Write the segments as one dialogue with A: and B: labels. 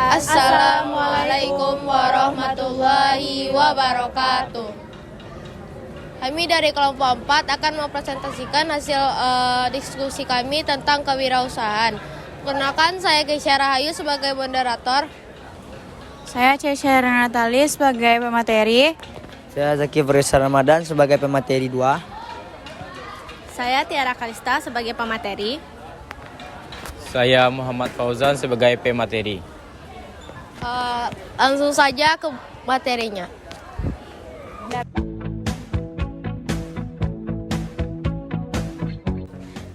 A: Assalamualaikum warahmatullahi wabarakatuh. Kami dari kelompok 4 akan mempresentasikan hasil diskusi kami tentang kewirausahaan. Perkenalkan, saya Keisha Rahayu sebagai moderator.
B: Saya Cesha Natali sebagai pemateri.
C: Saya Zaki Farisal Ramadan sebagai pemateri 2.
D: Saya Tiara Kalista sebagai pemateri.
E: Saya Muhammad Fauzan sebagai pemateri.
A: Langsung saja ke materinya.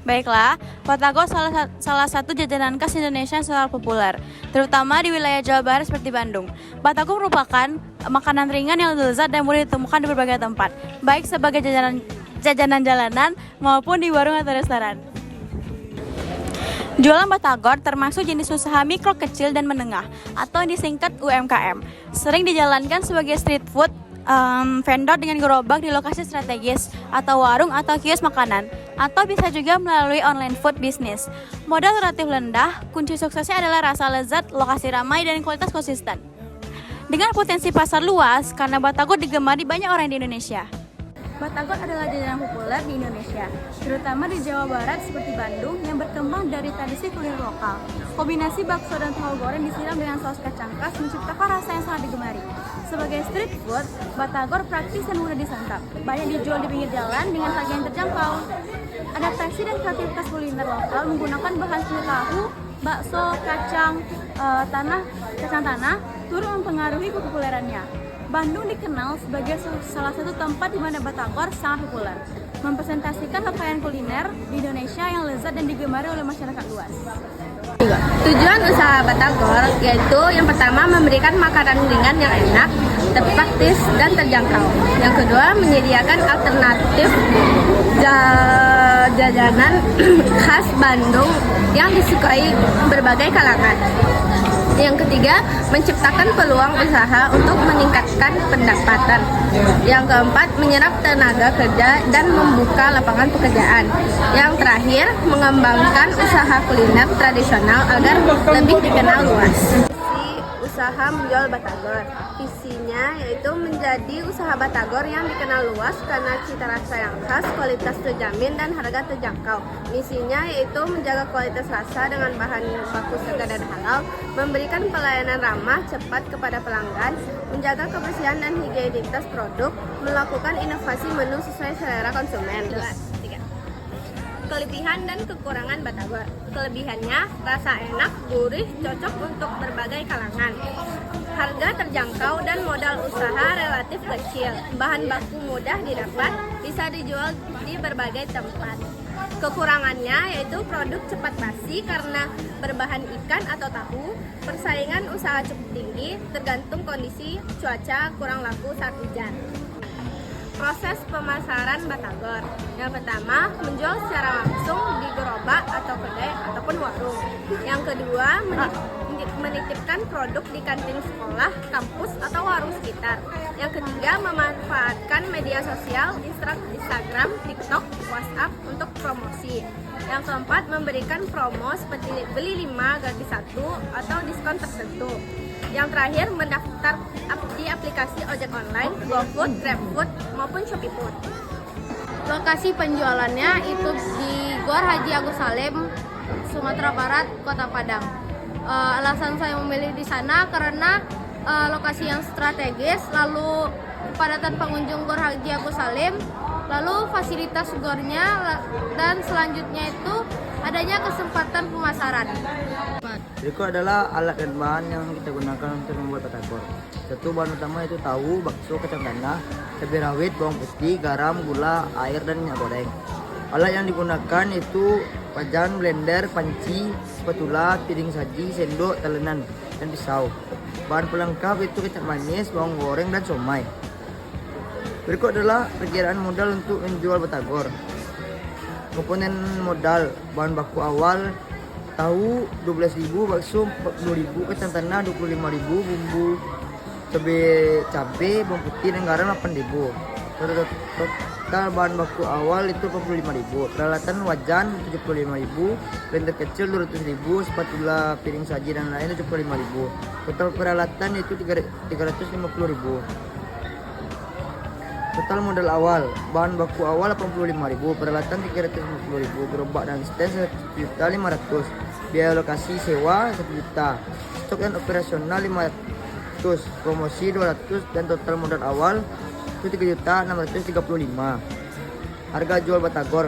B: Baiklah, batagor salah satu jajanan khas Indonesia yang sangat populer, terutama di wilayah Jawa Barat seperti Bandung. Batagor merupakan makanan ringan yang lezat dan mudah ditemukan di berbagai tempat, baik sebagai jajanan jalanan maupun di warung atau restoran. Jualan batagor termasuk jenis usaha mikro, kecil, dan menengah atau disingkat UMKM. Sering dijalankan sebagai street food, vendor dengan gerobak di lokasi strategis atau warung atau kios makanan, atau bisa juga melalui online food business. Modal relatif rendah, kunci suksesnya adalah rasa lezat, lokasi ramai, dan kualitas konsisten. Dengan potensi pasar luas, karena batagor digemari banyak orang di Indonesia. Batagor adalah jajanan populer di Indonesia, terutama di Jawa Barat seperti Bandung yang berkembang dari tradisi kuliner lokal. Kombinasi bakso dan tahu goreng disiram dengan saus kacang khas menciptakan rasa yang sangat digemari. Sebagai street food, batagor praktis dan mudah disantap. Banyak dijual di pinggir jalan dengan harga yang terjangkau. Adaptasi dan kreativitas kuliner lokal menggunakan bahan seperti tahu, bakso, kacang tanah turut mempengaruhi kepopulerannya. Bandung dikenal sebagai salah satu tempat di mana batagor sangat populer, mempresentasikan rangkaian kuliner di Indonesia yang lezat dan digemari oleh masyarakat luas.
D: Tujuan usaha batagor yaitu yang pertama memberikan makanan ringan yang enak, praktis dan terjangkau. Yang kedua menyediakan alternatif jajanan khas Bandung yang disukai berbagai kalangan. Yang ketiga, menciptakan peluang usaha untuk meningkatkan pendapatan. Yang keempat, menyerap tenaga kerja dan membuka lapangan pekerjaan. Yang terakhir, mengembangkan usaha kuliner tradisional agar lebih dikenal luas. Usaha menjual batagor. Visinya yaitu menjadi usaha batagor yang dikenal luas karena cita rasa yang khas, kualitas terjamin, dan harga terjangkau. Misinya yaitu menjaga kualitas rasa dengan bahan baku segar dan halal, memberikan pelayanan ramah cepat kepada pelanggan, menjaga kebersihan dan higienitas produk, melakukan inovasi menu sesuai selera konsumen. Kelebihan dan kekurangan batagor. Kelebihannya, rasa enak, gurih, cocok untuk berbagai kalangan. Harga terjangkau dan modal usaha relatif kecil. Bahan baku mudah didapat, bisa dijual di berbagai tempat. Kekurangannya yaitu produk cepat basi karena berbahan ikan atau tahu. Persaingan usaha cukup tinggi, tergantung kondisi cuaca, kurang laku saat hujan. Proses pemasaran batagor. Yang pertama, menjual secara langsung di gerobak atau kedai ataupun warung. Yang kedua, menitipkan produk di kantin sekolah, kampus, atau warung sekitar. Yang ketiga, memanfaatkan media sosial, Instagram, TikTok, WhatsApp untuk promosi. Yang keempat, memberikan promo seperti beli 5 gratis 1 atau diskon tertentu. Yang terakhir, mendaftar di aplikasi ojek online, GoFood, GrabFood, maupun ShopeeFood.
A: Lokasi penjualannya itu di Gor Haji Agus Salim, Sumatera Barat, Kota Padang. Alasan saya memilih di sana karena lokasi yang strategis, lalu kepadatan pengunjung Gor Haji Agus Salim, lalu fasilitas gornya, dan selanjutnya itu adanya kesempatan pemasaran.
C: Berikut adalah alat dan bahan yang kita gunakan untuk membuat batagor. Satu, bahan utama itu tahu, bakso, kacang tanah, cabai rawit, bawang putih, garam, gula, air, dan minyak goreng. Alat yang digunakan itu wajan, blender, panci, spatula, piring saji, sendok, talenan, dan pisau. Bahan pelengkap itu kecap manis, bawang goreng, dan somai. Berikut adalah perkiraan modal untuk menjual batagor. Komponen modal, bahan baku awal, tahu 12.000, bakso 40.000, kacang tanah 25.000, bumbu cabai, bawang putih, dan garam 8.000. Total bahan baku awal itu 45.000, peralatan wajan 75.000, blender kecil 200.000, spatula piring saji dan lain 75.000. Total peralatan itu 350.000. Total modal awal, bahan baku awal 85.000, peralatan 350.000, gerobak dan stand 1.500.000, biaya lokasi sewa 1 juta, stok dan operasional 500, promosi 200, dan total modal awal itu 3.635. Harga jual batagor,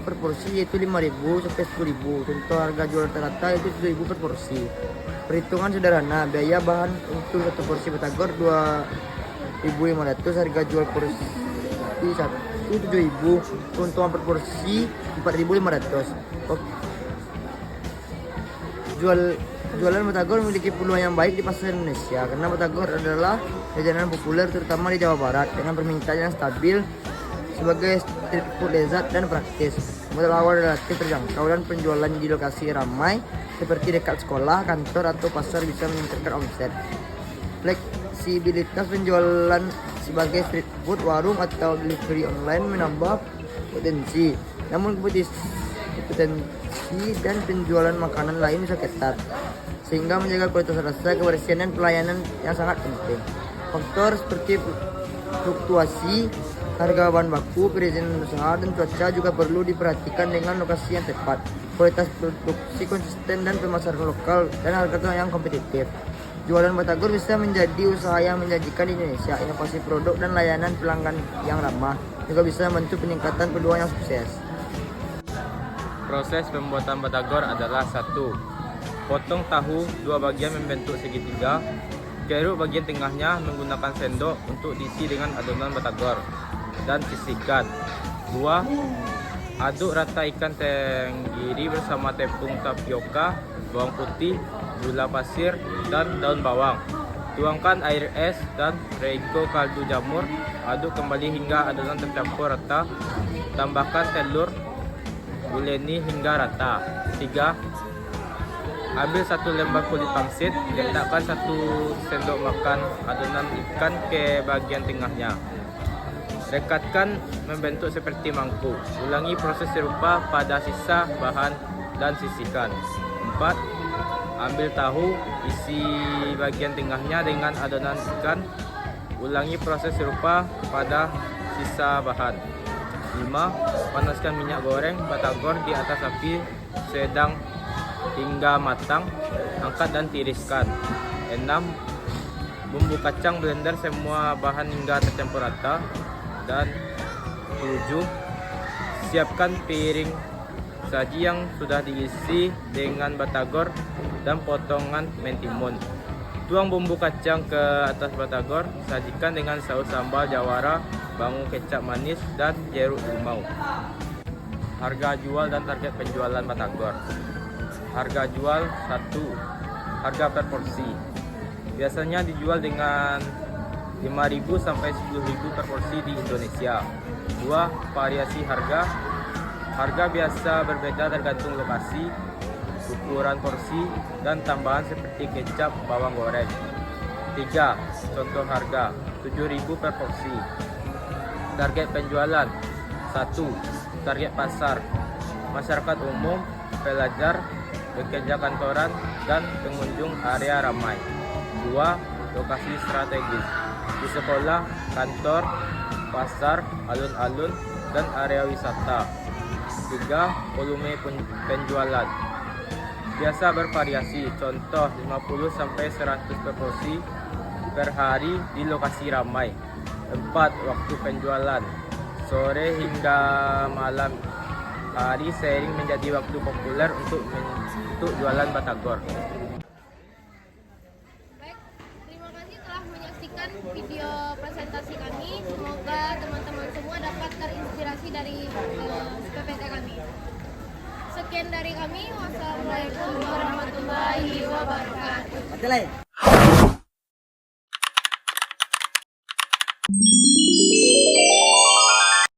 C: per porsi yaitu 5.000 sampai 10.000. Contoh harga jual rata-rata itu 7.000 per porsi. Perhitungan sederhana, biaya bahan untuk satu porsi batagor 2.500, harga jual porsi 7.000, keuntungan per porsi 4.500. Jualan batagor memiliki peluang yang baik di pasar Indonesia karena batagor adalah jajanan populer terutama di Jawa Barat dengan permintaan yang stabil sebagai street food lezat dan praktis. Modal awal relatif terjangkau dan penjualan di lokasi ramai seperti dekat sekolah, kantor, atau pasar bisa meningkatkan omset. Fleksibilitas penjualan sebagai street food, warung, atau delivery online menambah potensi. Namun potensi dan penjualan makanan lain bisa ketat, sehingga menjaga kualitas rasa, kebersihan, dan pelayanan yang sangat penting. Faktor seperti fluktuasi harga bahan baku, perizinan usaha, dan cuaca juga perlu diperhatikan dengan lokasi yang tepat, kualitas produksi konsisten, dan pemasaran lokal, dan harga yang kompetitif. Jualan batagor bisa menjadi usaha yang menjanjikan di Indonesia. Inovasi produk dan layanan pelanggan yang ramah juga bisa membantu peningkatan peluang yang sukses.
E: Proses pembuatan batagor adalah 1. Potong tahu 2 bagian membentuk segitiga. Keruk bagian tengahnya menggunakan sendok untuk diisi dengan adonan batagor dan sisihkan. 2. Aduk rata ikan tenggiri bersama tepung tapioka, bawang putih, gula pasir, dan daun bawang. Tuangkan air es dan rego kaldu jamur. Aduk kembali hingga adonan tercampur rata. Tambahkan telur, uleni hingga rata. 3. Ambil 1 lembar kulit pangsit, letakkan 1 sendok makan adonan ikan ke bagian tengahnya. Rekatkan membentuk seperti mangkuk. Ulangi proses serupa pada sisa bahan dan sisihkan. 4. Ambil tahu, isi bagian tengahnya dengan adonan ikan. Ulangi proses serupa pada sisa bahan. 5. Panaskan minyak goreng batagor di atas api sedang hingga matang. Angkat dan tiriskan. 6. Bumbu kacang blender semua bahan hingga tercampur rata. Dan 7. Siapkan piring saji yang sudah diisi dengan batagor dan potongan mentimun. Tuang bumbu kacang ke atas batagor, sajikan dengan saus sambal jawara, bangun kecap manis, dan jeruk limau. Harga jual dan target penjualan batagor. Harga jual 1. Harga per porsi. Biasanya dijual dengan 5.000 sampai 10.000 per porsi di Indonesia. 2. Variasi harga. Harga biasa berbeda tergantung lokasi, ukuran porsi, dan tambahan seperti kecap, bawang goreng. 3. Contoh harga 7.000 per porsi. Target penjualan 1. Target pasar masyarakat umum, pelajar, pekerja kantoran, dan pengunjung area ramai. 2. Lokasi strategis di sekolah, kantor, pasar, alun-alun, dan area wisata. 3. Volume penjualan biasa bervariasi, contoh 50 sampai 100 per porsi per hari di lokasi ramai. 4. Waktu penjualan sore hingga malam hari sering menjadi waktu populer untuk jualan batagor.
A: Baik, terima kasih telah menyaksikan video presentasi kami. Semoga teman-teman semua dapat terinspirasi dari PPT kami. Sekian dari kami. Wassalamualaikum warahmatullahi wabarakatuh.